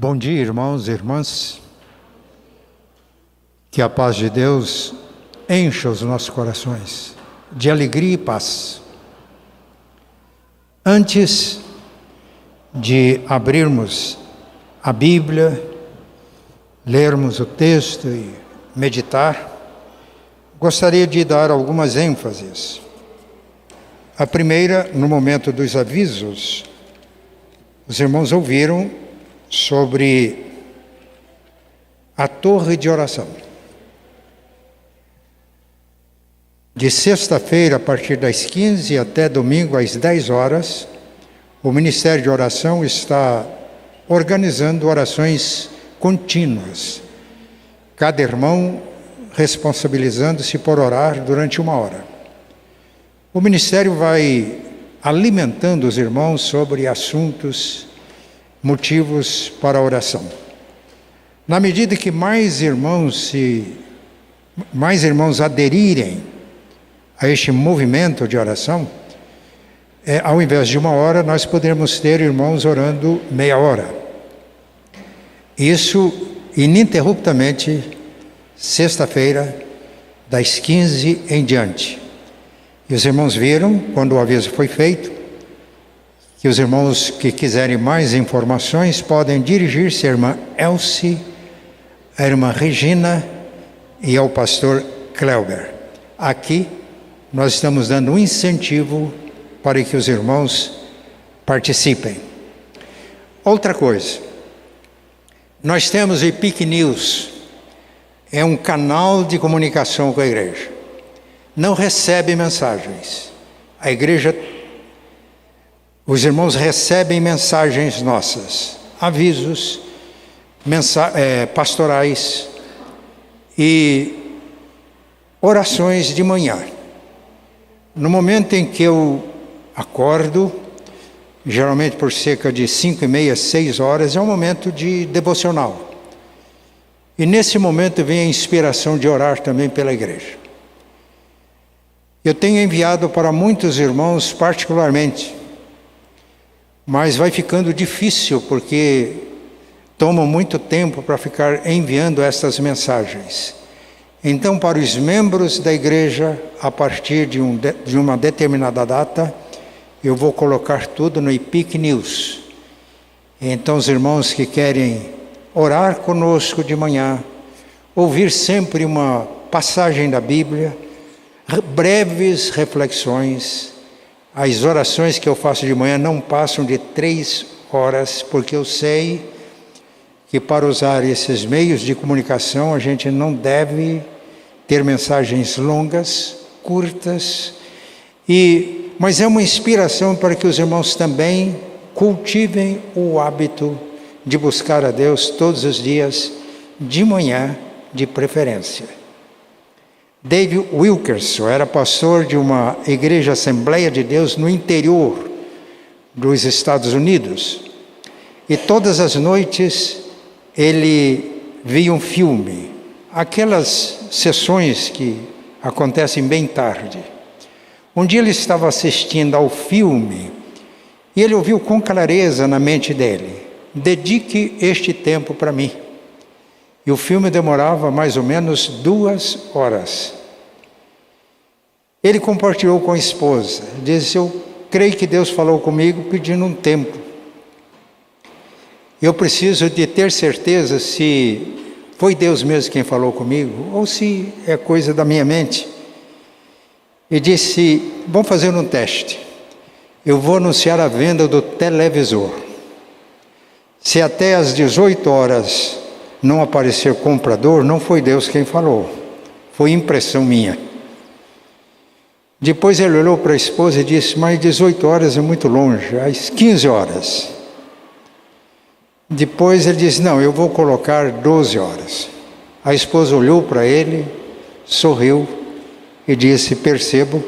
Bom dia, irmãos e irmãs. Que a paz de Deus encha os nossos corações de alegria e paz. Antes de abrirmos a Bíblia, lermos o texto e meditar, gostaria de dar algumas ênfases. A primeira, no momento dos avisos, os irmãos ouviram sobre a torre de oração. De sexta-feira, a partir das 15 até domingo, às 10 horas, o Ministério de Oração está organizando orações contínuas. Cada irmão responsabilizando-se por orar durante 1 hora. O Ministério vai alimentando os irmãos sobre assuntos, motivos para a oração. Na medida que mais irmãos aderirem a este movimento de oração, ao invés de 1 hora, nós poderemos ter irmãos orando meia hora. Isso ininterruptamente, sexta-feira, das 15 em diante. E os irmãos viram, quando o aviso foi feito, que os irmãos que quiserem mais informações podem dirigir-se à irmã Elsie, à irmã Regina e ao pastor Cleuber. Aqui nós estamos dando um incentivo para que os irmãos participem. Outra coisa, nós temos o Epic News, é um canal de comunicação com a igreja. Não recebe mensagens. A igreja, os irmãos recebem mensagens nossas, avisos, pastorais e orações de manhã. No momento em que eu acordo, geralmente por cerca de 5:30, 6 horas, é um momento de devocional. E nesse momento vem a inspiração de orar também pela igreja. Eu tenho enviado para muitos irmãos particularmente, mas vai ficando difícil porque toma muito tempo para ficar enviando estas mensagens. Então, para os membros da igreja, a partir de uma determinada data, eu vou colocar tudo no Epic News. Então, os irmãos que querem orar conosco de manhã, ouvir sempre uma passagem da Bíblia, breves reflexões. As orações que eu faço de manhã não passam de 3 horas, porque eu sei que para usar esses meios de comunicação a gente não deve ter mensagens longas, curtas, mas é uma inspiração para que os irmãos também cultivem o hábito de buscar a Deus todos os dias, de manhã, de preferência. David Wilkerson era pastor de uma igreja Assembleia de Deus no interior dos Estados Unidos. E todas as noites ele via um filme, aquelas sessões que acontecem bem tarde. Um dia ele estava assistindo ao filme e ele ouviu com clareza na mente dele: dedique este tempo para mim. E o filme demorava mais ou menos 2 horas. Ele compartilhou com a esposa, disse: eu creio que Deus falou comigo pedindo um tempo. Eu preciso de ter certeza se foi Deus mesmo quem falou comigo ou se é coisa da minha mente. E disse: vamos fazer um teste. Eu vou anunciar a venda do televisor. Se até às 18 horas não aparecer comprador, não foi Deus quem falou, foi impressão minha. Depois ele olhou para a esposa e disse: mas 18 horas é muito longe, às 15 horas. Depois ele disse: não, eu vou colocar 12 horas. A esposa olhou para ele, sorriu e disse: percebo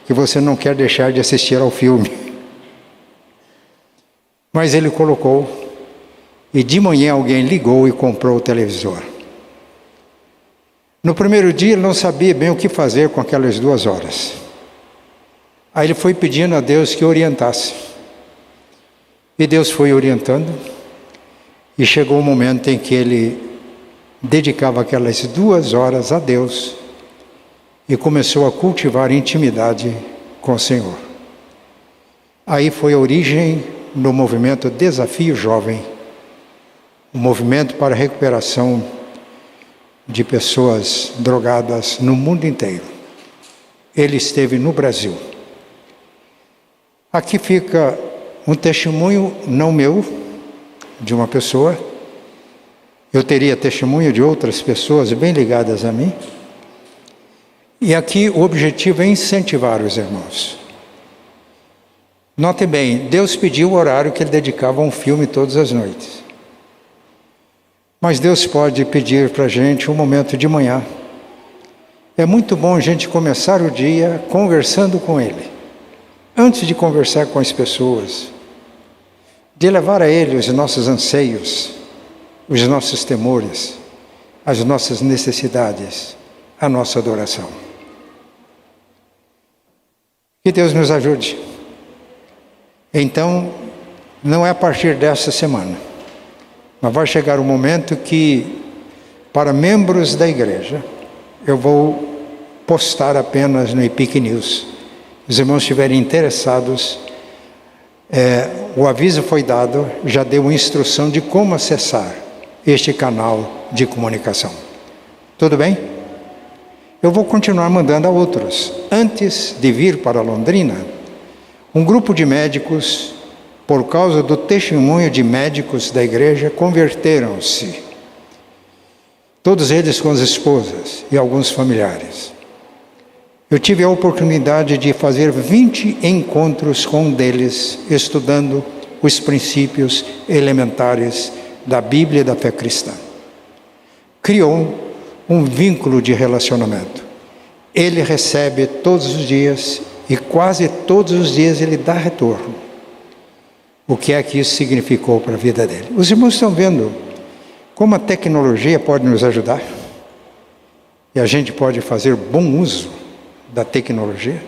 que você não quer deixar de assistir ao filme. Mas ele colocou. E de manhã alguém ligou e comprou o televisor. No primeiro dia ele não sabia bem o que fazer com aquelas 2 horas. Aí ele foi pedindo a Deus que orientasse. E Deus foi orientando. E chegou o momento em que ele dedicava aquelas 2 horas a Deus e começou a cultivar intimidade com o Senhor. Aí foi a origem do movimento Desafio Jovem, um movimento para a recuperação de pessoas drogadas no mundo inteiro. Ele esteve no Brasil. Aqui fica um testemunho, não meu, de uma pessoa. Eu teria testemunho de outras pessoas bem ligadas a mim. E aqui o objetivo é incentivar os irmãos. Note bem, Deus pediu o horário que ele dedicava a um filme todas as noites. Mas Deus pode pedir para a gente um momento de manhã. É muito bom a gente começar o dia conversando com Ele. Antes de conversar com as pessoas, de levar a Ele os nossos anseios, os nossos temores, as nossas necessidades, a nossa adoração. Que Deus nos ajude. Então, não é a partir dessa semana, mas vai chegar um momento que, para membros da igreja, eu vou postar apenas no Epic News. Os irmãos estiverem interessados, o aviso foi dado, já deu instrução de como acessar este canal de comunicação. Tudo bem? Eu vou continuar mandando a outros. Antes de vir para Londrina, um grupo de médicos, por causa do testemunho de médicos da igreja, converteram-se. Todos eles com as esposas e alguns familiares. Eu tive a oportunidade de fazer 20 encontros com um deles, estudando os princípios elementares da Bíblia e da fé cristã. Criou um vínculo de relacionamento. Ele recebe todos os dias e quase todos os dias ele dá retorno. O que é que isso significou para a vida dele? Os irmãos estão vendo como a tecnologia pode nos ajudar? E a gente pode fazer bom uso da tecnologia?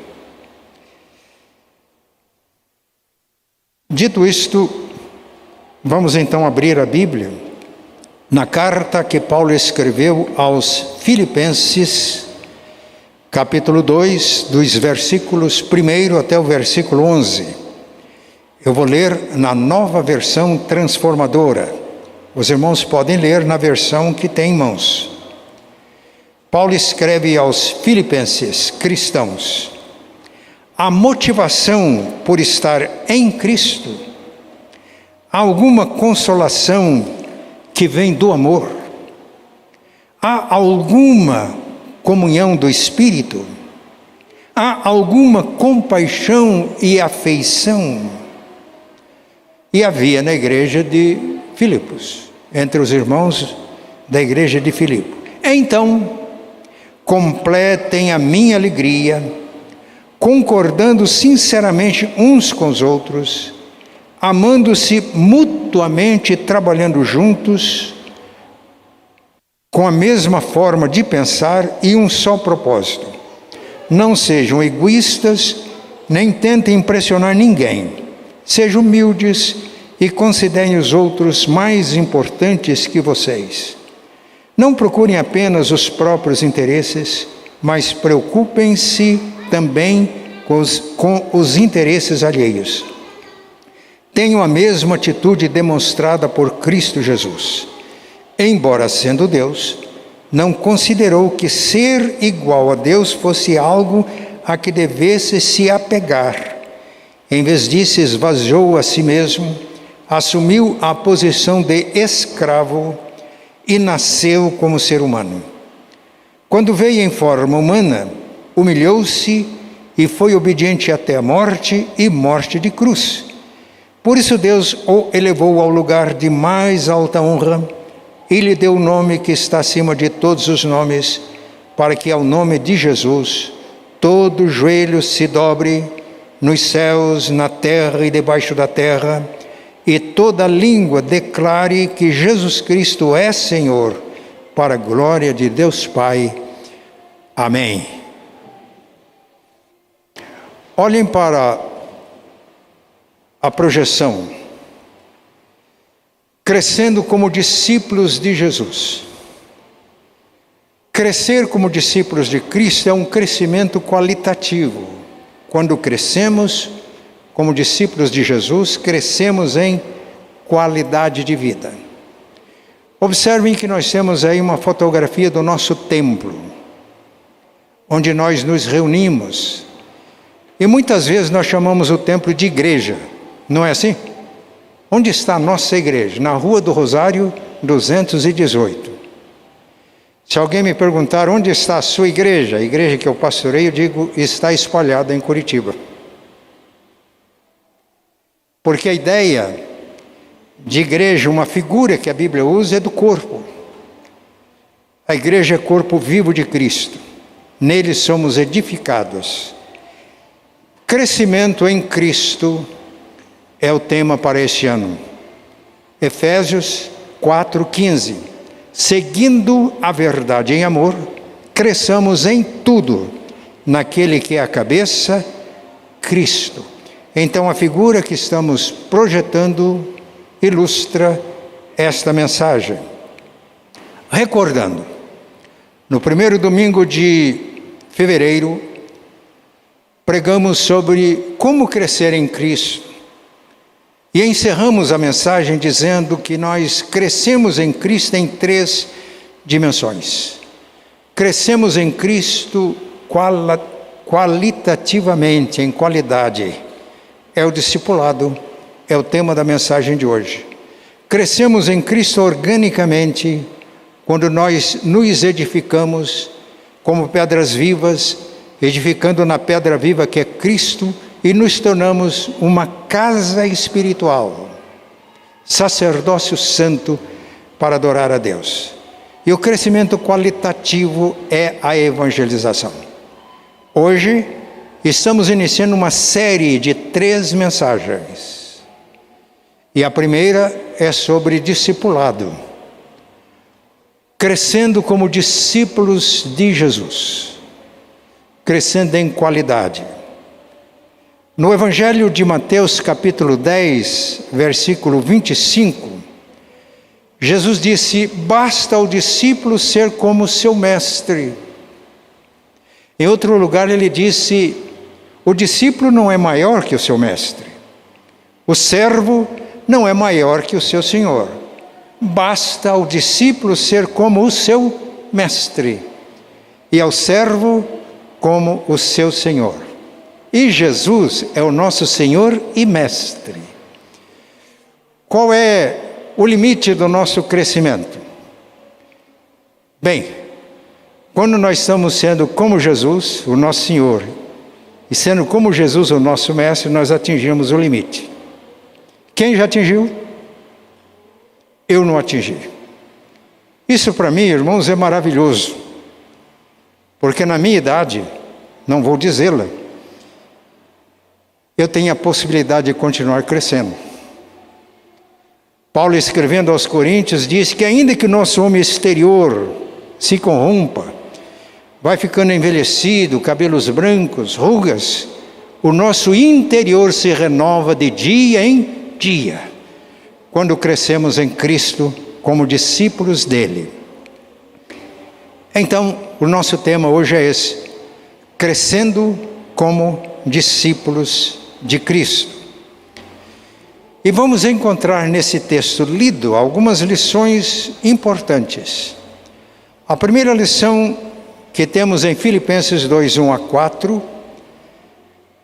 Dito isto, vamos então abrir a Bíblia na carta que Paulo escreveu aos Filipenses, capítulo 2, dos versículos 1 até o versículo 11. Eu vou ler na Nova Versão Transformadora. Os irmãos podem ler na versão que tem em mãos. Paulo escreve aos Filipenses, cristãos: a motivação por estar em Cristo, há alguma consolação que vem do amor? Há alguma comunhão do Espírito? Há alguma compaixão e afeição? E havia na igreja de Filipos, entre os irmãos da igreja de Filipe. Então, completem a minha alegria, concordando sinceramente uns com os outros, amando-se mutuamente, trabalhando juntos, com a mesma forma de pensar e um só propósito. Não sejam egoístas, nem tentem impressionar ninguém. Sejam humildes e considerem os outros mais importantes que vocês. Não procurem apenas os próprios interesses, mas preocupem-se também com os interesses alheios. Tenham a mesma atitude demonstrada por Cristo Jesus. Embora sendo Deus, não considerou que ser igual a Deus fosse algo a que devesse se apegar. Em vez disso, esvaziou a si mesmo, assumiu a posição de escravo e nasceu como ser humano. Quando veio em forma humana, humilhou-se e foi obediente até a morte e morte de cruz. Por isso Deus o elevou ao lugar de mais alta honra e lhe deu o nome que está acima de todos os nomes, para que ao nome de Jesus todo joelho se dobre, nos céus, na terra e debaixo da terra, e toda língua declare que Jesus Cristo é Senhor, para a glória de Deus Pai. Amém. Olhem para a projeção. crescendo como discípulos de Jesus. Crescer como discípulos de Cristo é um crescimento qualitativo. Quando crescemos como discípulos de Jesus, crescemos em qualidade de vida. Observem que nós temos aí uma fotografia do nosso templo, onde nós nos reunimos. E muitas vezes nós chamamos o templo de igreja, não é assim? Onde está a nossa igreja? Na Rua do Rosário, 218. Se alguém me perguntar onde está a sua igreja, a igreja que eu pastorei, eu digo, está espalhada em Curitiba. Porque a ideia de igreja, uma figura que a Bíblia usa, é do corpo. A igreja é corpo vivo de Cristo. Nele somos edificados. Crescimento em Cristo é o tema para este ano. Efésios 4:15. Seguindo a verdade em amor, cresçamos em tudo, naquele que é a cabeça, Cristo. Então a figura que estamos projetando ilustra esta mensagem. Recordando, no primeiro domingo de fevereiro, pregamos sobre como crescer em Cristo. E encerramos a mensagem dizendo que nós crescemos em Cristo em 3 dimensões. Crescemos em Cristo qualitativamente, em qualidade. É o discipulado, é o tema da mensagem de hoje. Crescemos em Cristo organicamente, quando nós nos edificamos como pedras vivas, edificando na pedra viva que é Cristo, e nos tornamos uma casa espiritual, sacerdócio santo para adorar a Deus. E o crescimento qualitativo é a evangelização. Hoje estamos iniciando uma série de 3 mensagens. E a primeira é sobre discipulado. Crescendo como discípulos de Jesus. Crescendo em qualidade. No Evangelho de Mateus, capítulo 10, versículo 25, Jesus disse: basta ao discípulo ser como seu mestre. Em outro lugar ele disse: o discípulo não é maior que o seu mestre. O servo não é maior que o seu senhor. Basta ao discípulo ser como o seu mestre, e ao servo como o seu senhor. E Jesus é o nosso Senhor e Mestre. Qual é o limite do nosso crescimento? Bem, quando nós estamos sendo como Jesus, o nosso Senhor, e sendo como Jesus, o nosso Mestre, nós atingimos o limite. Quem já atingiu? Eu não atingi. Isso para mim, irmãos, é maravilhoso. Porque na minha idade, não vou dizê-la, eu tenho a possibilidade de continuar crescendo. Paulo, escrevendo aos Coríntios, diz que ainda que o nosso homem exterior se corrompa, vai ficando envelhecido, cabelos brancos, rugas, o nosso interior se renova de dia em dia, quando crescemos em Cristo como discípulos dele. Então, o nosso tema hoje é esse: crescendo como discípulos de Cristo. E vamos encontrar nesse texto lido algumas lições importantes. A primeira lição que temos em Filipenses 2, 1-4,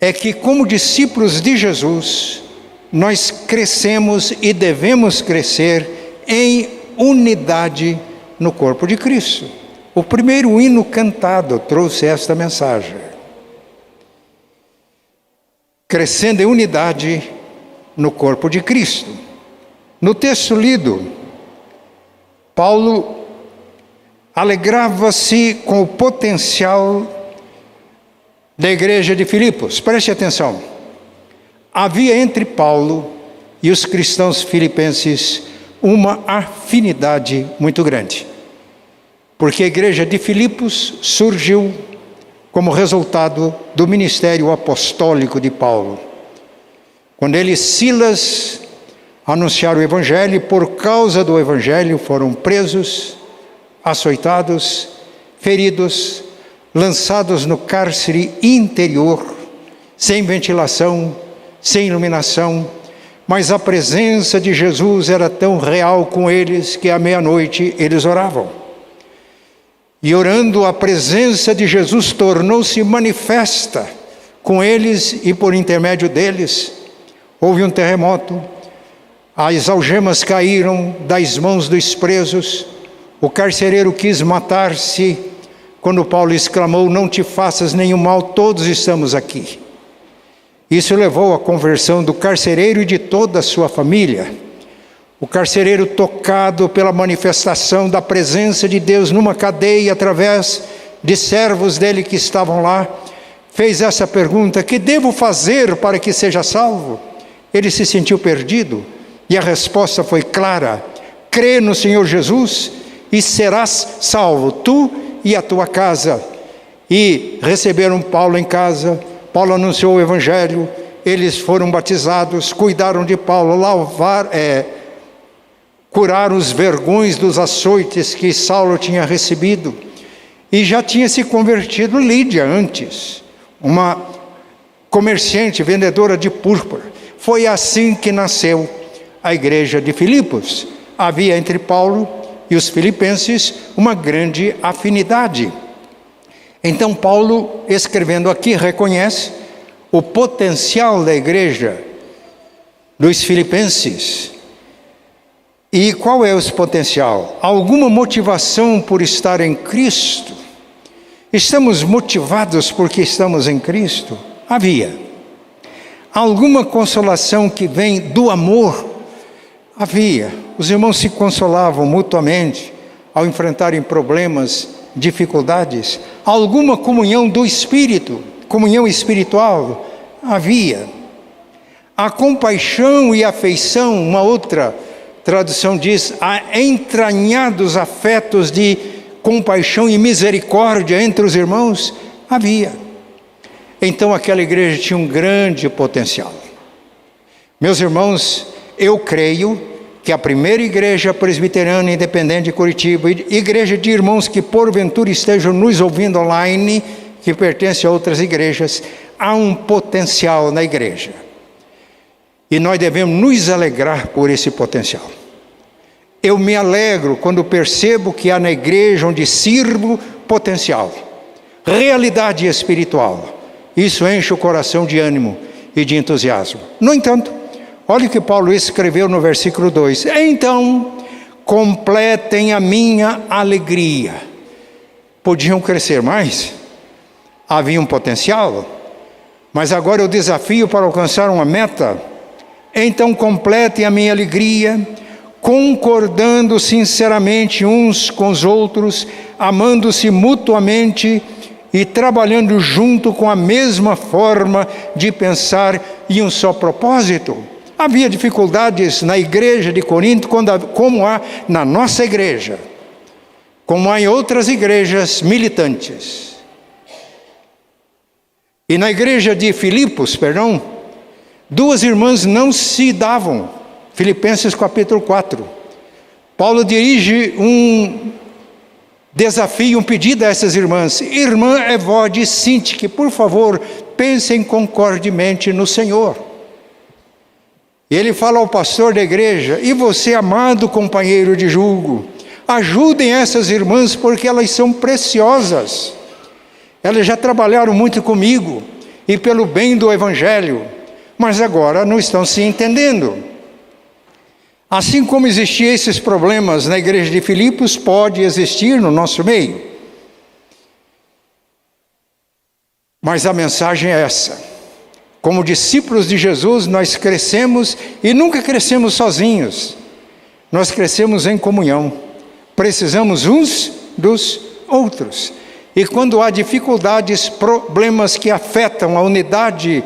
é que como discípulos de Jesus, nós crescemos e devemos crescer em unidade no corpo de Cristo. O primeiro hino cantado trouxe esta mensagem. Crescendo em unidade no corpo de Cristo. No texto lido, Paulo alegrava-se com o potencial da igreja de Filipos. Preste atenção. Havia entre Paulo e os cristãos filipenses uma afinidade muito grande. Porque a igreja de Filipos surgiu como resultado do ministério apostólico de Paulo. Quando ele e Silas anunciar o Evangelho, e por causa do Evangelho foram presos, açoitados, feridos, lançados no cárcere interior, sem ventilação, sem iluminação, mas a presença de Jesus era tão real com eles que à meia-noite eles oravam. E orando, a presença de Jesus tornou-se manifesta com eles, e por intermédio deles houve um terremoto, as algemas caíram das mãos dos presos, o carcereiro quis matar-se, quando Paulo exclamou: não te faças nenhum mal, todos estamos aqui. Isso levou à conversão do carcereiro e de toda a sua família. O carcereiro, tocado pela manifestação da presença de Deus numa cadeia, através de servos dele que estavam lá, fez essa pergunta: que devo fazer para que seja salvo? Ele se sentiu perdido, e a resposta foi clara: crê no Senhor Jesus e serás salvo, tu e a tua casa. E receberam Paulo em casa. Paulo anunciou o Evangelho, eles foram batizados, cuidaram de Paulo, curaram os vergões dos açoites que Saulo tinha recebido, e já tinha se convertido Lídia antes, uma comerciante, vendedora de púrpura. Foi assim que nasceu a igreja de Filipos. Havia entre Paulo e os filipenses uma grande afinidade. Então Paulo, escrevendo aqui, reconhece o potencial da igreja dos filipenses. E qual é esse potencial? Alguma motivação por estar em Cristo? Estamos motivados porque estamos em Cristo? Havia. Alguma consolação que vem do amor? Havia. Os irmãos se consolavam mutuamente ao enfrentarem problemas, dificuldades. Alguma comunhão do Espírito, comunhão espiritual? Havia. A compaixão e afeição, uma outra tradução diz, há entranhados afetos de compaixão e misericórdia entre os irmãos? Havia. Então aquela igreja tinha um grande potencial. Meus irmãos, eu creio que a primeira igreja presbiteriana independente de Curitiba, igreja de irmãos que porventura estejam nos ouvindo online, que pertence a outras igrejas, há um potencial na igreja. E nós devemos nos alegrar por esse potencial. Eu me alegro quando percebo que há na igreja onde sirvo potencial, realidade espiritual. Isso enche o coração de ânimo e de entusiasmo. No entanto, olha o que Paulo escreveu no versículo 2. Então, completem a minha alegria. Podiam crescer mais? Havia um potencial? Mas agora o desafio para alcançar uma meta. Então completem a minha alegria, concordando sinceramente uns com os outros, amando-se mutuamente e trabalhando junto com a mesma forma de pensar e um só propósito. Havia dificuldades na igreja de Corinto, como há na nossa igreja, como há em outras igrejas militantes. E na igreja de Filipos, duas irmãs não se davam. Filipenses capítulo 4. Paulo dirige um desafio, um pedido a essas irmãs. Irmã Evode e Sintique, por favor, pensem concordemente no Senhor. E ele fala ao pastor da igreja: e você, amado companheiro de julgo, ajudem essas irmãs porque elas são preciosas. Elas já trabalharam muito comigo e pelo bem do Evangelho, mas agora não estão se entendendo. Assim como existiam esses problemas na igreja de Filipos, pode existir no nosso meio. Mas a mensagem é essa: como discípulos de Jesus, nós crescemos e nunca crescemos sozinhos. Nós crescemos em comunhão. Precisamos uns dos outros. E quando há dificuldades, problemas que afetam a unidade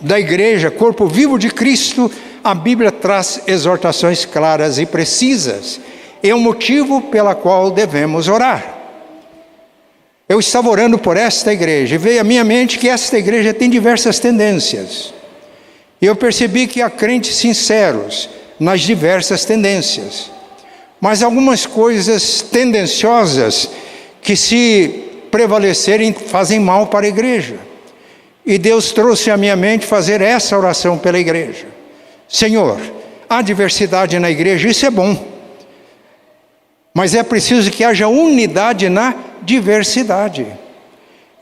da igreja, corpo vivo de Cristo, a Bíblia traz exortações claras e precisas. É o motivo pela qual devemos orar. Eu estava orando por esta igreja e veio à minha mente que esta igreja tem diversas tendências. E eu percebi que há crentes sinceros, nas diversas tendências. Mas algumas coisas tendenciosas que, se prevalecerem, fazem mal para a igreja. E Deus trouxe à minha mente fazer essa oração pela igreja. Senhor, há diversidade na igreja, isso é bom. Mas é preciso que haja unidade na diversidade.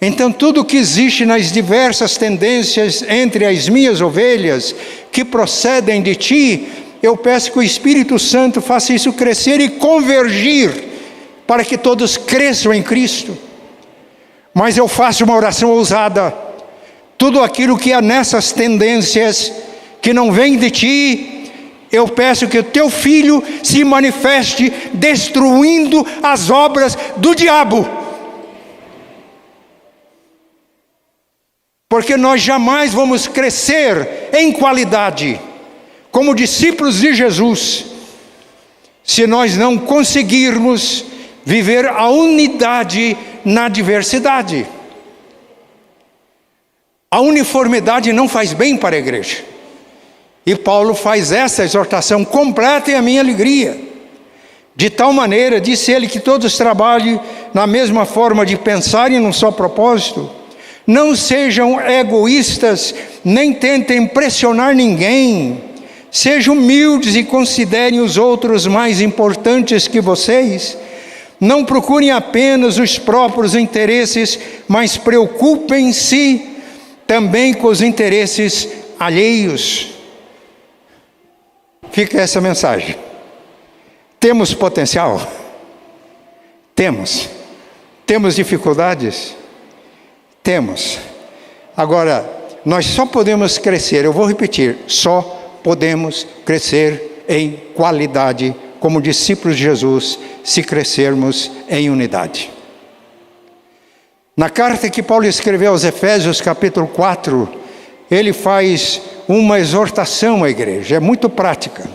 Então, tudo que existe nas diversas tendências entre as minhas ovelhas, que procedem de Ti, eu peço que o Espírito Santo faça isso crescer e convergir, para que todos cresçam em Cristo. Mas eu faço uma oração ousada. Tudo aquilo que há nessas tendências, que não vem de Ti, eu peço que o Teu Filho se manifeste destruindo as obras do diabo. Porque nós jamais vamos crescer em qualidade, como discípulos de Jesus, se nós não conseguirmos viver a unidade na diversidade. A uniformidade não faz bem para a igreja. E Paulo faz essa exortação completa, e a minha alegria. De tal maneira, disse ele, que todos trabalhem na mesma forma de pensar e num só propósito. Não sejam egoístas, nem tentem impressionar ninguém. Sejam humildes e considerem os outros mais importantes que vocês. Não procurem apenas os próprios interesses, mas preocupem-se também com os interesses alheios. Fica essa mensagem. Temos potencial? Temos. Temos dificuldades? Temos. Agora, nós só podemos crescer, eu vou repetir, só podemos crescer em qualidade como discípulos de Jesus, se crescermos em unidade. Na carta que Paulo escreveu aos Efésios, capítulo 4, ele faz uma exortação à igreja, é muito prática.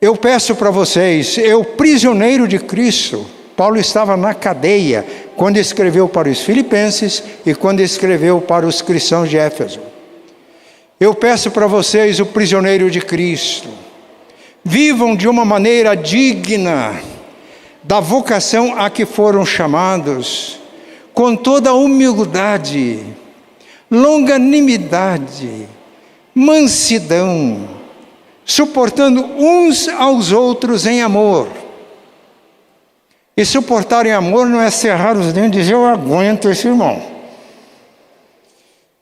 Eu peço para vocês, eu prisioneiro de Cristo, Paulo estava na cadeia quando escreveu para os filipenses e quando escreveu para os cristãos de Éfeso. Eu peço para vocês, o prisioneiro de Cristo, vivam de uma maneira digna da vocação a que foram chamados, com toda a humildade, longanimidade, mansidão, suportando uns aos outros em amor. E suportar em amor não é cerrar os dentes e dizer, eu aguento esse irmão.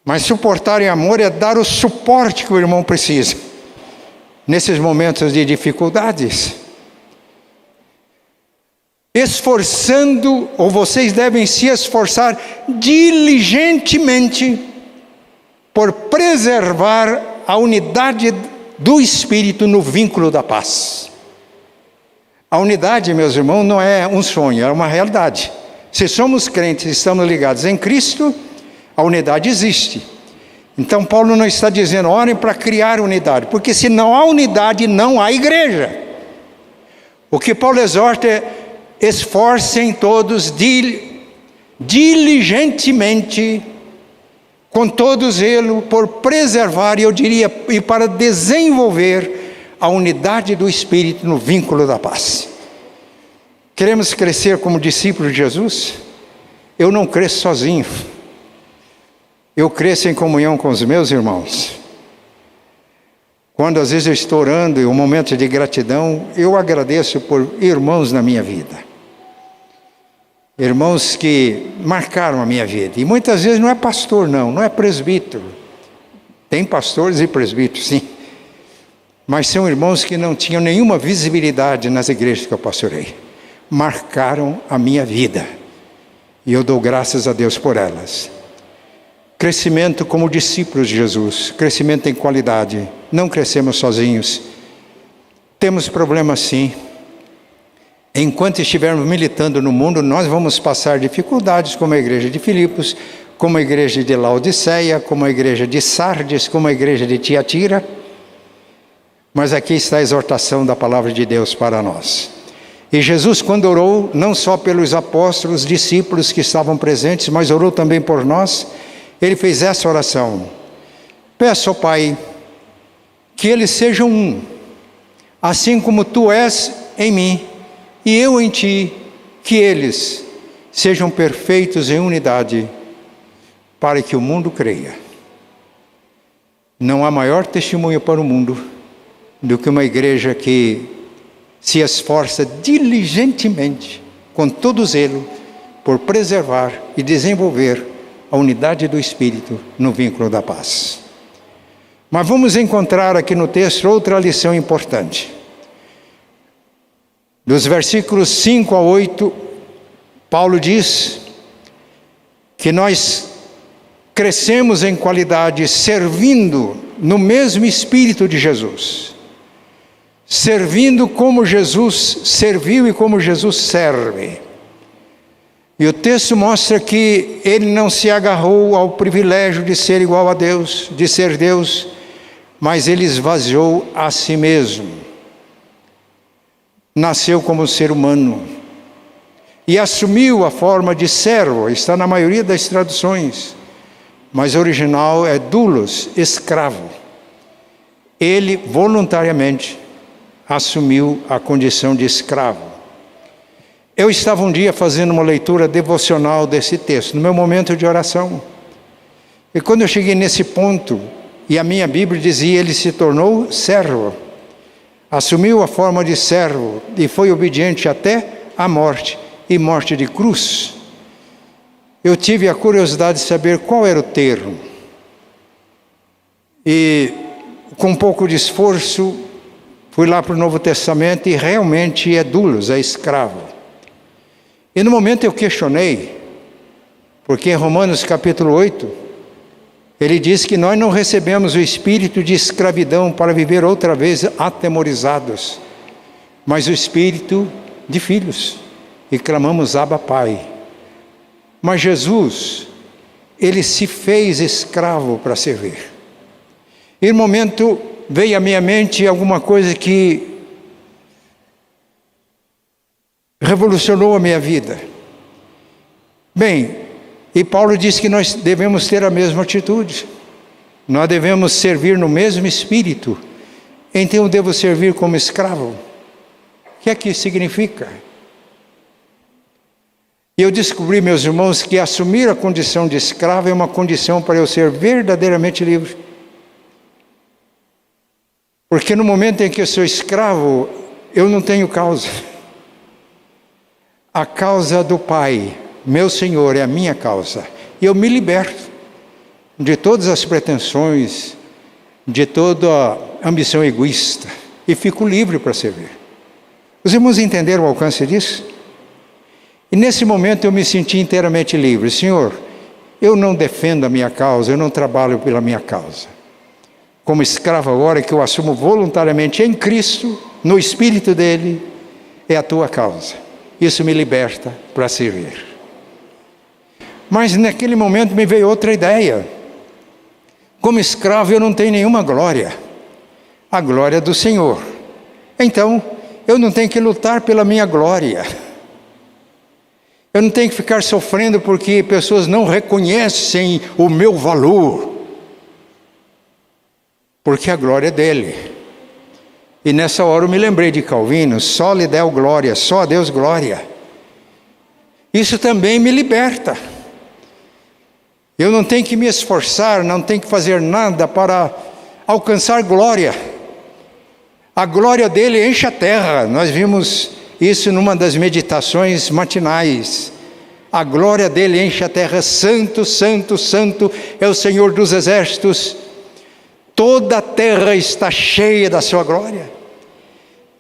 Mas suportar em amor é dar o suporte que o irmão precisa, nesses momentos de dificuldades. Esforçando, ou vocês devem se esforçar diligentemente por preservar a unidade do Espírito no vínculo da paz. A unidade, meus irmãos, não é um sonho, é uma realidade. Se somos crentes e estamos ligados em Cristo, a unidade existe. Então Paulo não está dizendo, orem para criar unidade, porque se não há unidade, não há igreja. O que Paulo exorta é, esforcem todos diligentemente, com todo zelo, por preservar, e eu diria, e para desenvolver a unidade do Espírito no vínculo da paz. Queremos crescer como discípulos de Jesus? Eu não cresço sozinho. Eu cresço em comunhão com os meus irmãos. Quando às vezes eu estou orando e um momento de gratidão, eu agradeço por irmãos na minha vida. Irmãos que marcaram a minha vida. E muitas vezes não é pastor não é presbítero. Tem pastores e presbíteros, sim. Mas são irmãos que não tinham nenhuma visibilidade nas igrejas que eu pastorei. Marcaram a minha vida. E eu dou graças a Deus por elas. Crescimento como discípulos de Jesus. Crescimento em qualidade. Não crescemos sozinhos. Temos problemas sim. Enquanto estivermos militando no mundo, nós vamos passar dificuldades como a igreja de Filipos, como a igreja de Laodiceia, como a igreja de Sardes, como a igreja de Tiatira. Mas aqui está a exortação da palavra de Deus para nós. E Jesus, quando orou, não só pelos apóstolos, discípulos que estavam presentes, mas orou também por nós, ele fez essa oração. Peço ao Pai que eles sejam um, assim como tu és em mim e eu em ti, que eles sejam perfeitos em unidade, para que o mundo creia. Não há maior testemunho para o mundo do que uma igreja que se esforça diligentemente, com todo zelo, por preservar e desenvolver a unidade do Espírito no vínculo da paz. Mas vamos encontrar aqui no texto outra lição importante. Dos versículos 5 a 8, Paulo diz que nós crescemos em qualidade servindo no mesmo Espírito de Jesus. Servindo como Jesus serviu e como Jesus serve. E o texto mostra que ele não se agarrou ao privilégio de ser igual a Deus, de ser Deus, mas ele esvaziou a si mesmo. Nasceu como ser humano e assumiu a forma de servo, está na maioria das traduções, mas o original é doulos, escravo. Ele voluntariamente assumiu a condição de escravo. Eu estava um dia fazendo uma leitura devocional desse texto, no meu momento de oração. E quando eu cheguei nesse ponto, e a minha Bíblia dizia, ele se tornou servo. Assumiu a forma de servo e foi obediente até a morte, e morte de cruz. Eu tive a curiosidade de saber qual era o termo. E com um pouco de esforço, fui lá para o Novo Testamento e realmente é doulos, é escravo. E no momento eu questionei, porque em Romanos capítulo 8, ele diz que nós não recebemos o espírito de escravidão para viver outra vez atemorizados, mas o espírito de filhos, e clamamos Abba Pai. Mas Jesus, ele se fez escravo para servir. E no momento veio à minha mente alguma coisa que revolucionou a minha vida. Bem, e Paulo diz que nós devemos ter a mesma atitude. Nós devemos servir no mesmo espírito. Então eu devo servir como escravo. O que é que isso significa? E eu descobri, meus irmãos, que assumir a condição de escravo é uma condição para eu ser verdadeiramente livre. Porque no momento em que eu sou escravo, eu não tenho causa. A causa do Pai, meu Senhor, é a minha causa. E eu me liberto de todas as pretensões, de toda a ambição egoísta. E fico livre para servir. Os irmãos entenderam o alcance disso? E nesse momento eu me senti inteiramente livre. Senhor, eu não defendo a minha causa, eu não trabalho pela minha causa. Como escravo agora que eu assumo voluntariamente em Cristo, no Espírito dele, é a tua causa. Isso me liberta para servir. Mas naquele momento me veio outra ideia. Como escravo eu não tenho nenhuma glória. A glória do Senhor. Então, eu não tenho que lutar pela minha glória. Eu não tenho que ficar sofrendo porque pessoas não reconhecem o meu valor. Porque a glória é dele. E nessa hora eu me lembrei de Calvino, só lhe deu glória, só a Deus glória. Isso também me liberta. Eu não tenho que me esforçar, não tenho que fazer nada para alcançar glória. A glória dele enche a terra. Nós vimos isso numa das meditações matinais. A glória dele enche a terra. Santo, santo, santo é o Senhor dos exércitos. Toda a terra está cheia da sua glória.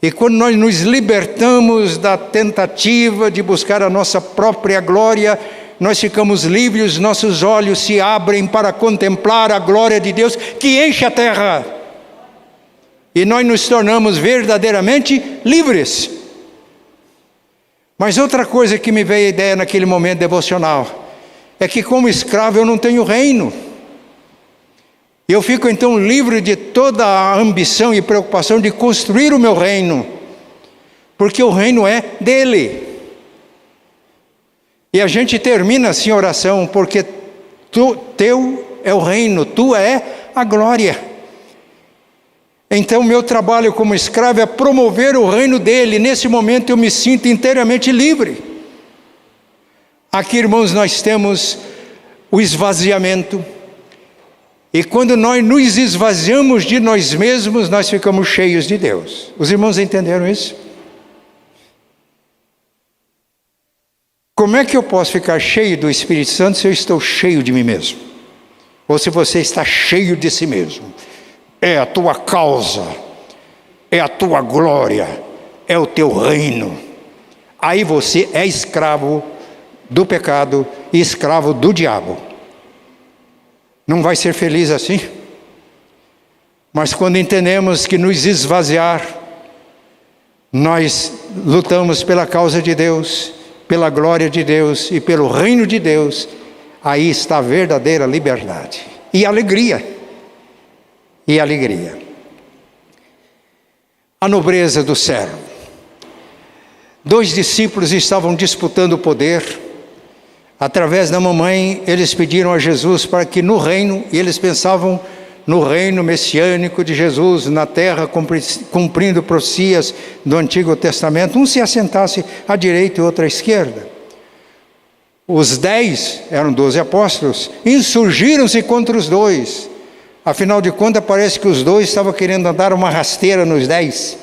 E quando nós nos libertamos da tentativa de buscar a nossa própria glória, nós ficamos livres, nossos olhos se abrem para contemplar a glória de Deus que enche a terra. E nós nos tornamos verdadeiramente livres. Mas outra coisa que me veio a ideia naquele momento devocional, é que como escravo eu não tenho reino. Eu fico então livre de toda a ambição e preocupação de construir o meu reino, porque o reino é dele. E a gente termina assim a oração, porque teu é o reino, tua é a glória. Então, meu trabalho como escravo é promover o reino dele. Nesse momento eu me sinto inteiramente livre. Aqui, irmãos, nós temos o esvaziamento. E quando nós nos esvaziamos de nós mesmos, nós ficamos cheios de Deus. Os irmãos entenderam isso? Como é que eu posso ficar cheio do Espírito Santo se eu estou cheio de mim mesmo? Ou se você está cheio de si mesmo? É a tua causa, é a tua glória, é o teu reino. Aí você é escravo do pecado e escravo do diabo. Não vai ser feliz assim? Mas quando entendemos que nos esvaziar, nós lutamos pela causa de Deus, pela glória de Deus e pelo reino de Deus, aí está a verdadeira liberdade e alegria. E alegria. A nobreza do servo. 2 discípulos estavam disputando o poder. Através da mamãe, eles pediram a Jesus para que no reino, e eles pensavam no reino messiânico de Jesus, na terra, cumprindo profecias do Antigo Testamento, um se assentasse à direita e outro à esquerda. Os 10, eram 12 apóstolos, insurgiram-se contra os 2. Afinal de contas, parece que os 2 estavam querendo dar uma rasteira nos 10.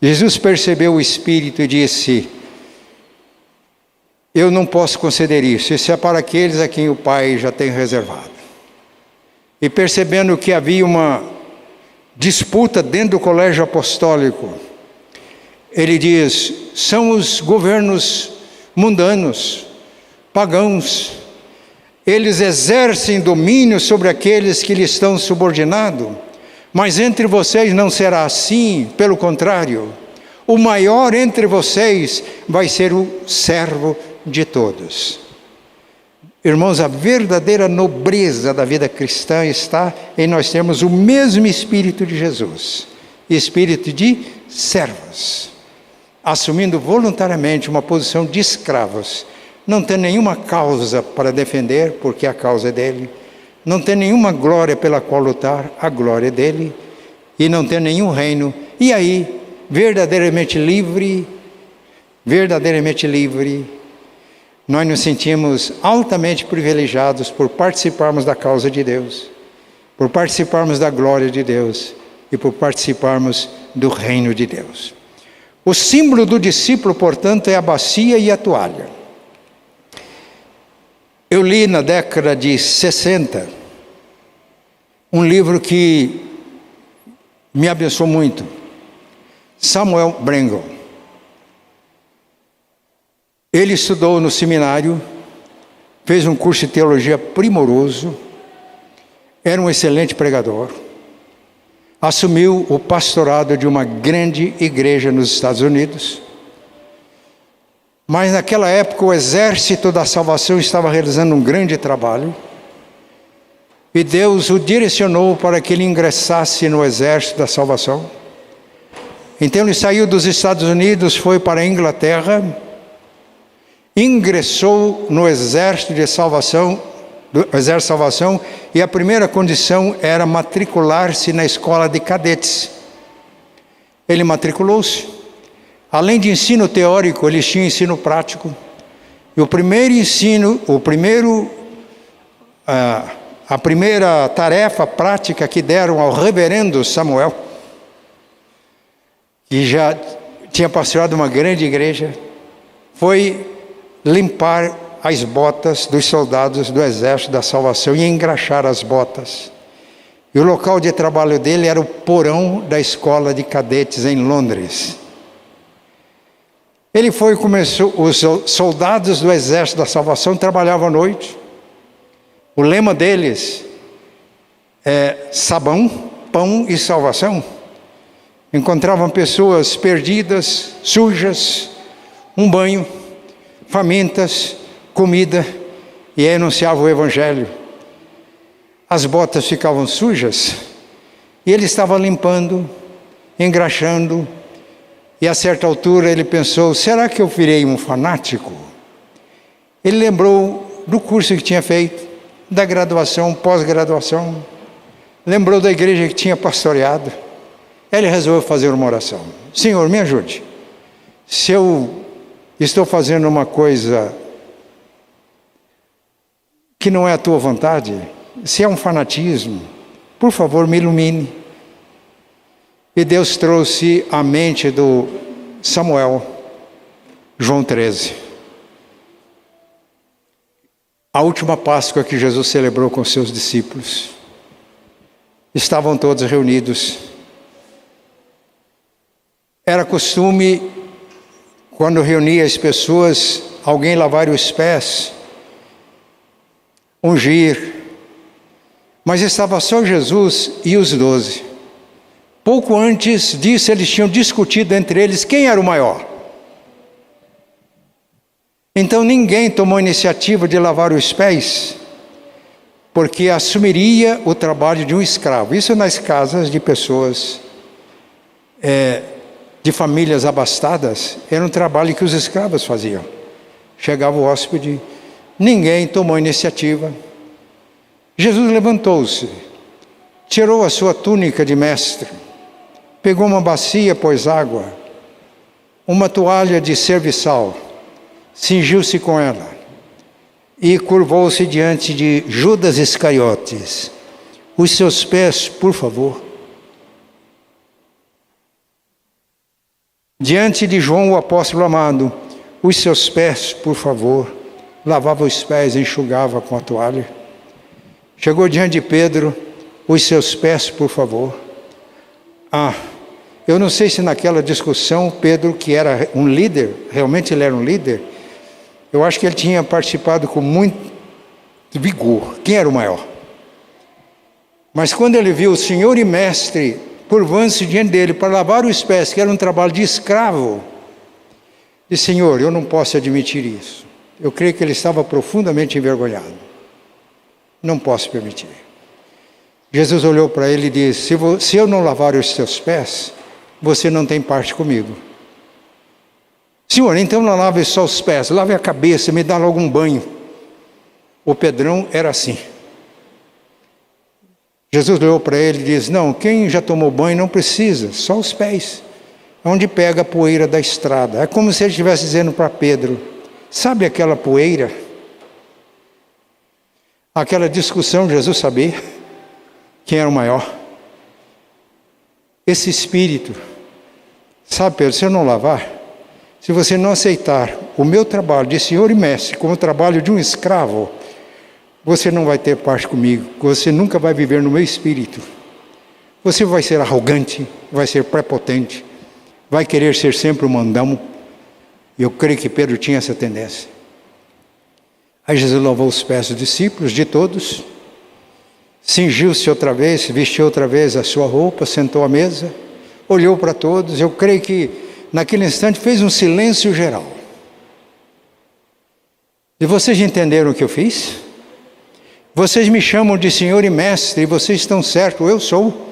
Jesus percebeu o espírito e disse: eu não posso conceder isso é para aqueles a quem o Pai já tem reservado. E percebendo que havia uma disputa dentro do colégio apostólico, ele diz: são os governos mundanos, pagãos, eles exercem domínio sobre aqueles que lhes estão subordinados, mas entre vocês não será assim, pelo contrário, o maior entre vocês vai ser o servo de todos. Irmãos, a verdadeira nobreza da vida cristã está em nós termos o mesmo Espírito de Jesus, espírito de servos, assumindo voluntariamente uma posição de escravos, não tem nenhuma causa para defender, porque a causa é dele, não tem nenhuma glória pela qual lutar, a glória é dele, e não tem nenhum reino, e aí, verdadeiramente livre, nós nos sentimos altamente privilegiados por participarmos da causa de Deus, por participarmos da glória de Deus, e por participarmos do reino de Deus. O símbolo do discípulo, portanto, é a bacia e a toalha. Eu li na década de 60 um livro que me abençoou muito, Samuel Brengle. Ele estudou no seminário, fez um curso de teologia primoroso, era um excelente pregador, assumiu o pastorado de uma grande igreja nos Estados Unidos. Mas naquela época o exército da salvação estava realizando um grande trabalho, e Deus o direcionou para que ele ingressasse no exército da salvação. Então ele saiu dos Estados Unidos, foi para a Inglaterra, ingressou no exército de salvação, e a primeira condição era matricular-se na escola de cadetes. Ele matriculou-se. Além de ensino teórico, eles tinham ensino prático. E a primeira tarefa prática que deram ao reverendo Samuel, que já tinha pastoreado uma grande igreja, foi limpar as botas dos soldados do exército da salvação e engraxar as botas. E o local de trabalho dele era o porão da escola de cadetes em Londres. Ele foi e começou, os soldados do exército da salvação trabalhavam à noite. O lema deles é sabão, pão e salvação. Encontravam pessoas perdidas, sujas, um banho, famintas, comida, e aí anunciavam o evangelho. As botas ficavam sujas, e ele estava limpando, engraxando, e a certa altura ele pensou: será que eu virei um fanático? Ele lembrou do curso que tinha feito, da graduação, pós-graduação, lembrou da igreja que tinha pastoreado, Ele resolveu fazer uma oração. Senhor, me ajude. Se eu estou fazendo uma coisa que não é a tua vontade, se é um fanatismo, por favor, me ilumine. E Deus trouxe à mente do Samuel, João 13. A última Páscoa que Jesus celebrou com seus discípulos. Estavam todos reunidos. Era costume, quando reunia as pessoas, alguém lavar os pés, ungir. Mas estava só Jesus e os 12. Pouco antes disso, eles tinham discutido entre eles quem era o maior. Então ninguém tomou a iniciativa de lavar os pés, porque assumiria o trabalho de um escravo. Isso nas casas de pessoas, de famílias abastadas, era um trabalho que os escravos faziam. Chegava o hóspede, ninguém tomou a iniciativa. Jesus levantou-se, tirou a sua túnica de mestre, pegou uma bacia, pôs água, uma toalha de serviçal, cingiu-se com ela e curvou-se diante de Judas Iscariotes. Os seus pés, por favor. Diante de João, o apóstolo amado, os seus pés, por favor. Lavava os pés, enxugava com a toalha. Chegou diante de Pedro, os seus pés, por favor. Eu não sei se naquela discussão, Pedro, que era um líder, realmente ele era um líder, eu acho que ele tinha participado com muito vigor. Quem era o maior? Mas quando ele viu o Senhor e Mestre curvando-se diante dele para lavar os pés, que era um trabalho de escravo, disse: Senhor, eu não posso admitir isso. Eu creio que ele estava profundamente envergonhado. Não posso permitir. Jesus olhou para ele e disse: se eu não lavar os teus pés, você não tem parte comigo. Senhor, então não lave só os pés, lave a cabeça, me dá logo um banho. O Pedrão era assim. Jesus olhou para ele e disse: não, quem já tomou banho não precisa, só os pés. Onde pega a poeira da estrada. É como se ele estivesse dizendo para Pedro: sabe aquela poeira? Aquela discussão, Jesus sabia quem era o maior. Esse espírito, sabe, Pedro, se eu não lavar, se você não aceitar o meu trabalho de Senhor e Mestre como o trabalho de um escravo, você não vai ter parte comigo, você nunca vai viver no meu espírito. Você vai ser arrogante, vai ser prepotente, vai querer ser sempre o mandão. Eu creio que Pedro tinha essa tendência. Aí Jesus lavou os pés dos discípulos, de todos, cingiu-se outra vez, vestiu outra vez a sua roupa, sentou à mesa, olhou para todos. Eu creio que naquele instante fez um silêncio geral. E vocês entenderam o que eu fiz? Vocês me chamam de Senhor e Mestre, e vocês estão certos, eu sou.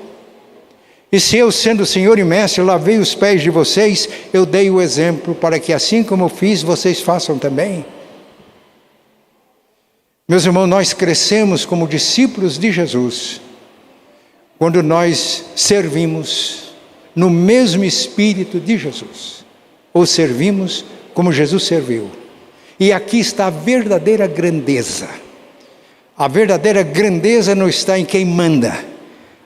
E se eu, sendo Senhor e Mestre, lavei os pés de vocês, eu dei o exemplo para que assim como eu fiz, vocês façam também. Meus irmãos, nós crescemos como discípulos de Jesus, quando nós servimos no mesmo espírito de Jesus, ou servimos como Jesus serviu. E aqui está a verdadeira grandeza. A verdadeira grandeza não está em quem manda,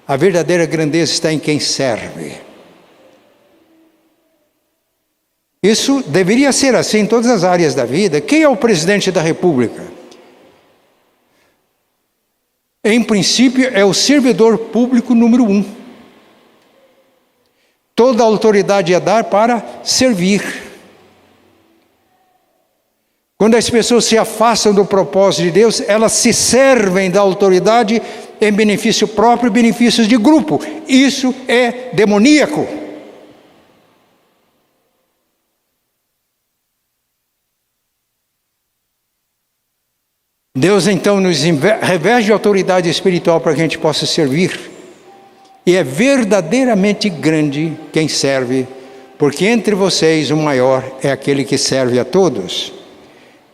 a verdadeira grandeza está em quem serve. Isso deveria ser assim em todas as áreas da vida. Quem é o presidente da República? Em princípio, é o servidor público número 1. Toda a autoridade é dar para servir. Quando as pessoas se afastam do propósito de Deus, elas se servem da autoridade em benefício próprio e benefícios de grupo. Isso é demoníaco. Deus então nos reveste de autoridade espiritual para que a gente possa servir. E é verdadeiramente grande quem serve, porque entre vocês o maior é aquele que serve a todos.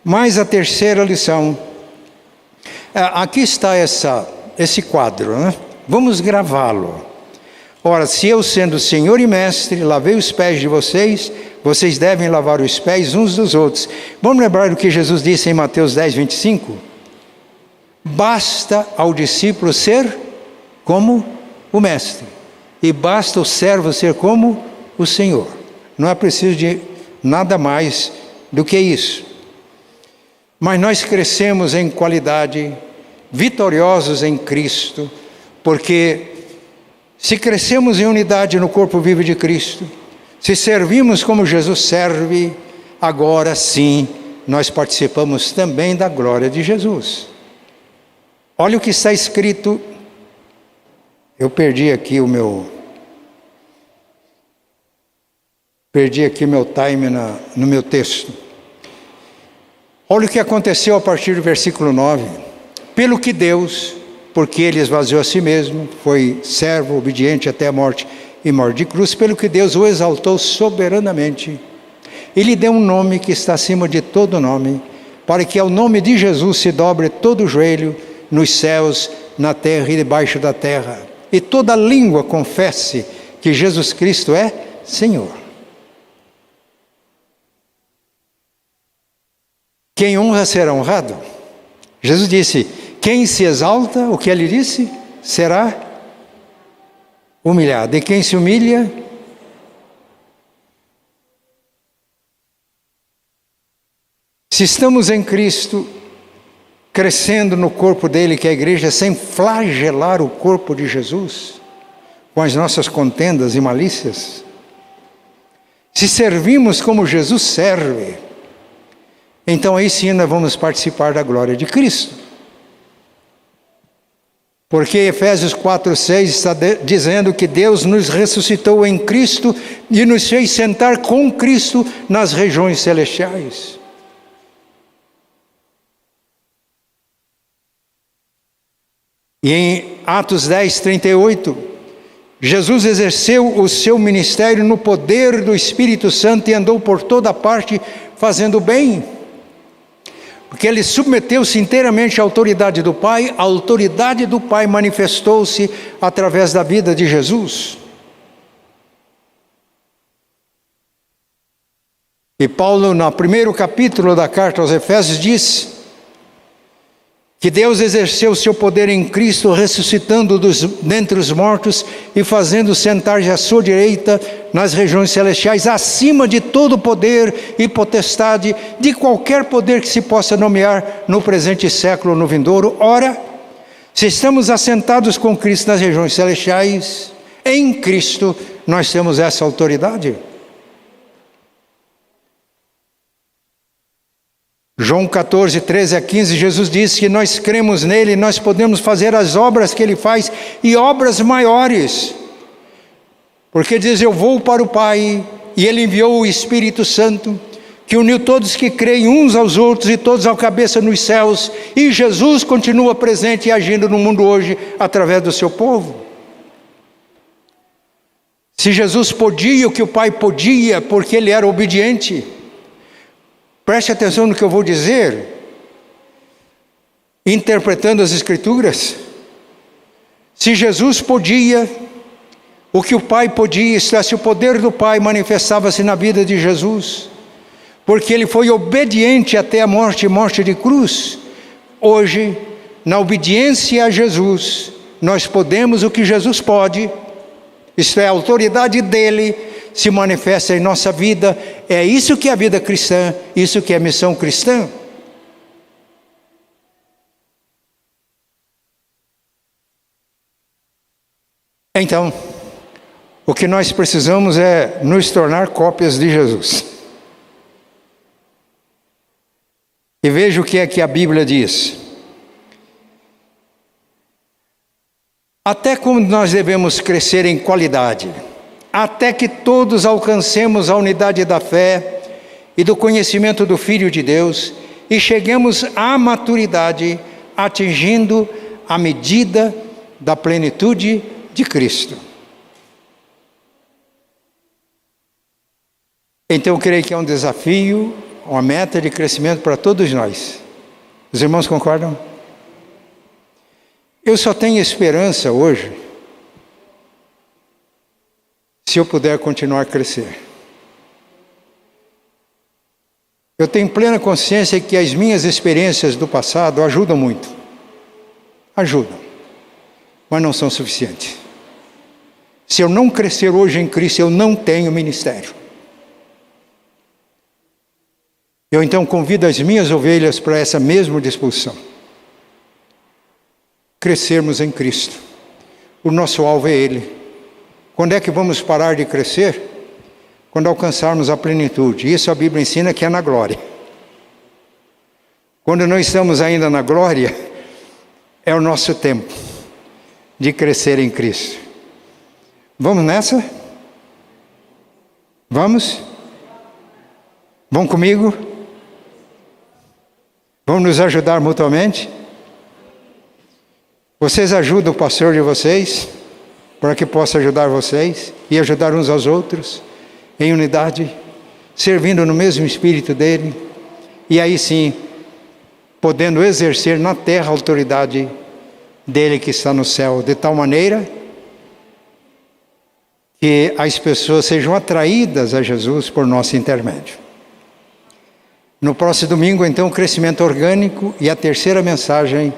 Mas a terceira lição, aqui está esse quadro, né? Vamos gravá-lo. Ora, se eu, sendo Senhor e Mestre, lavei os pés de vocês, vocês devem lavar os pés uns dos outros. Vamos lembrar do que Jesus disse em Mateus 10, 25? Basta ao discípulo ser como o Mestre, e basta o servo ser como o Senhor. Não é preciso de nada mais do que isso. Mas nós crescemos em qualidade, vitoriosos em Cristo, porque se crescemos em unidade no corpo vivo de Cristo, se servimos como Jesus serve, agora sim nós participamos também da glória de Jesus. Olha o que está escrito. Eu perdi aqui o meu time no meu texto. Olha o que aconteceu a partir do versículo 9. Pelo que Deus, porque ele esvaziou a si mesmo, foi servo, obediente até a morte e morte de cruz, pelo que Deus o exaltou soberanamente. E lhe deu um nome que está acima de todo nome, para que ao nome de Jesus se dobre todo o joelho, nos céus, na terra e debaixo da terra, e toda língua confesse que Jesus Cristo é Senhor. Quem honra será honrado. Jesus disse: quem se exalta, o que ele disse, será humilhado. E quem se humilha, se estamos em Cristo, crescendo no corpo dele, que é a igreja, sem flagelar o corpo de Jesus, com as nossas contendas e malícias, se servimos como Jesus serve, então aí sim nós vamos participar da glória de Cristo. Porque Efésios 4:6 está dizendo que Deus nos ressuscitou em Cristo e nos fez sentar com Cristo nas regiões celestiais. E em Atos 10:38, Jesus exerceu o seu ministério no poder do Espírito Santo e andou por toda parte fazendo bem. Porque ele submeteu-se inteiramente à autoridade do Pai, a autoridade do Pai manifestou-se através da vida de Jesus. E Paulo, no primeiro capítulo da carta aos Efésios, diz que Deus exerceu o seu poder em Cristo, ressuscitando dentre os mortos e fazendo sentar-se à sua direita nas regiões celestiais, acima de todo poder e potestade, de qualquer poder que se possa nomear no presente século ou no vindouro. Ora, se estamos assentados com Cristo nas regiões celestiais, em Cristo nós temos essa autoridade. João 14:13-15, Jesus disse que nós cremos nele, nós podemos fazer as obras que ele faz e obras maiores. Porque diz: eu vou para o Pai, e ele enviou o Espírito Santo, que uniu todos que creem uns aos outros e todos ao cabeça nos céus, e Jesus continua presente e agindo no mundo hoje através do seu povo. Se Jesus podia o que o Pai podia, porque ele era obediente. Preste atenção no que eu vou dizer, interpretando as Escrituras. Se Jesus podia o que o Pai podia, se o poder do Pai manifestava-se na vida de Jesus, porque ele foi obediente até a morte e morte de cruz, hoje, na obediência a Jesus, nós podemos o que Jesus pode, isto é, a autoridade dele se manifesta em nossa vida. É isso que é a vida cristã, isso que é a missão cristã. Então, o que nós precisamos é nos tornar cópias de Jesus. E veja o que é que a Bíblia diz. Até como nós devemos crescer em qualidade, até que todos alcancemos a unidade da fé e do conhecimento do Filho de Deus e cheguemos à maturidade, atingindo a medida da plenitude de Cristo. Então eu creio que é um desafio, uma meta de crescimento para todos nós. Os irmãos concordam? Eu só tenho esperança hoje se eu puder continuar a crescer. Eu tenho plena consciência que as minhas experiências do passado ajudam muito. Ajudam. Mas não são suficientes. Se eu não crescer hoje em Cristo, eu não tenho ministério. Eu então convido as minhas ovelhas para essa mesma disposição. Crescermos em Cristo. O nosso alvo é Ele. Quando é que vamos parar de crescer? Quando alcançarmos a plenitude. Isso a Bíblia ensina que é na glória. Quando não estamos ainda na glória, é o nosso tempo de crescer em Cristo. Vamos nessa? Vamos? Vão comigo? Vamos nos ajudar mutuamente? Vocês ajudam o pastor de vocês, para que possa ajudar vocês e ajudar uns aos outros, em unidade, servindo no mesmo Espírito dele, e aí sim, podendo exercer na terra a autoridade dele que está no céu, de tal maneira que as pessoas sejam atraídas a Jesus por nosso intermédio. No próximo domingo, então, crescimento orgânico, e a terceira mensagem,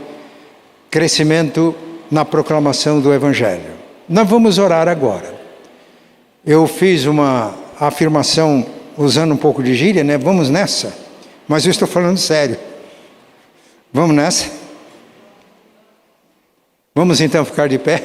crescimento na proclamação do Evangelho. Nós vamos orar agora. Eu fiz uma afirmação usando um pouco de gíria, né? Vamos nessa. Mas eu estou falando sério. Vamos nessa? Vamos então ficar de pé?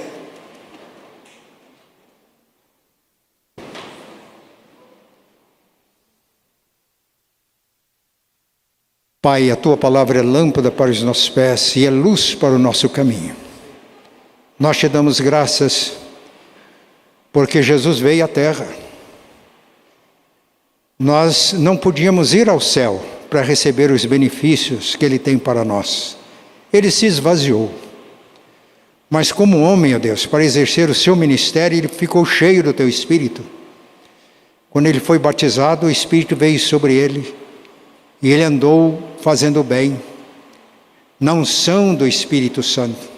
Pai, a Tua palavra é lâmpada para os nossos pés e é luz para o nosso caminho. Nós Te damos graças porque Jesus veio à terra. Nós não podíamos ir ao céu para receber os benefícios que Ele tem para nós. Ele se esvaziou. Mas como homem, ó Deus, para exercer o Seu ministério, Ele ficou cheio do Teu Espírito. Quando Ele foi batizado, o Espírito veio sobre Ele. E Ele andou fazendo o bem, na unção do Espírito Santo.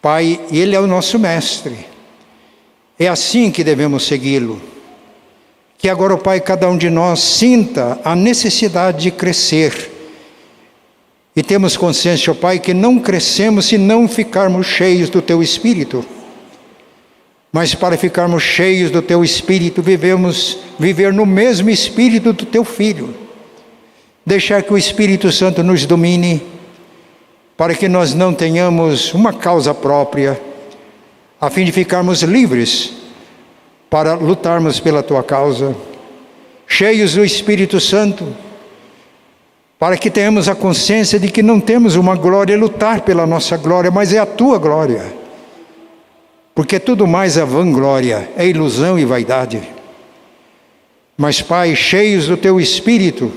Pai, Ele é o nosso mestre. É assim que devemos segui-lo. Que agora, Pai, cada um de nós sinta a necessidade de crescer. E temos consciência, Pai, que não crescemos se não ficarmos cheios do Teu Espírito. Mas para ficarmos cheios do Teu Espírito, viver no mesmo Espírito do Teu Filho. Deixar que o Espírito Santo nos domine, para que nós não tenhamos uma causa própria, a fim de ficarmos livres para lutarmos pela Tua causa, cheios do Espírito Santo, para que tenhamos a consciência de que não temos uma glória a lutar pela nossa glória, mas é a Tua glória, porque tudo mais é vanglória, é ilusão e vaidade. Mas, Pai, cheios do Teu Espírito,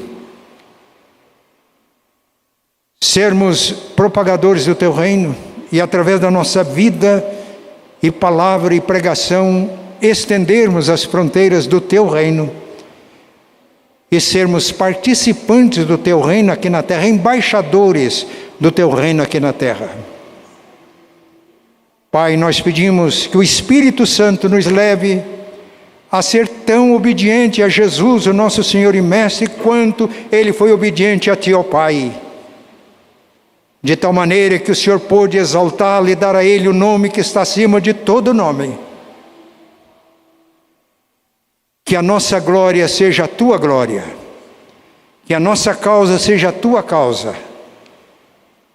sermos propagadores do Teu reino e através da nossa vida e palavra e pregação estendermos as fronteiras do Teu reino e sermos participantes do Teu reino aqui na terra, embaixadores do Teu reino aqui na terra. Pai, nós pedimos que o Espírito Santo nos leve a ser tão obediente a Jesus, o nosso Senhor e Mestre, quanto Ele foi obediente a Ti, ó Pai. De tal maneira que o Senhor pôde exaltá-lo e dar a Ele o nome que está acima de todo nome. Que a nossa glória seja a Tua glória. Que a nossa causa seja a Tua causa.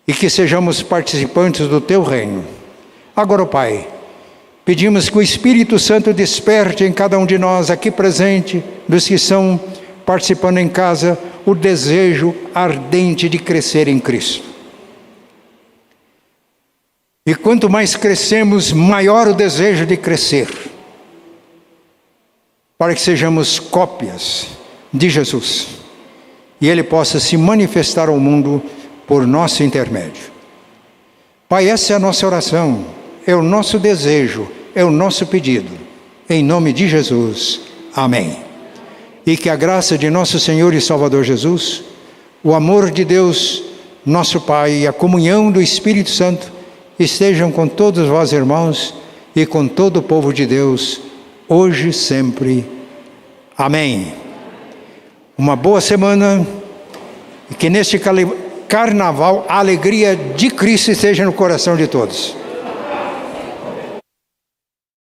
E que sejamos participantes do Teu reino. Agora, Pai, pedimos que o Espírito Santo desperte em cada um de nós aqui presente, dos que estão participando em casa, o desejo ardente de crescer em Cristo. E quanto mais crescemos, maior o desejo de crescer, para que sejamos cópias de Jesus, e Ele possa se manifestar ao mundo por nosso intermédio. Pai, essa é a nossa oração, é o nosso desejo, é o nosso pedido, em nome de Jesus, amém. E que a graça de nosso Senhor e Salvador Jesus, o amor de Deus, nosso Pai, e a comunhão do Espírito Santo, estejam com todos vós, irmãos, e com todo o povo de Deus, hoje e sempre. Amém. Uma boa semana e que neste carnaval a alegria de Cristo esteja no coração de todos.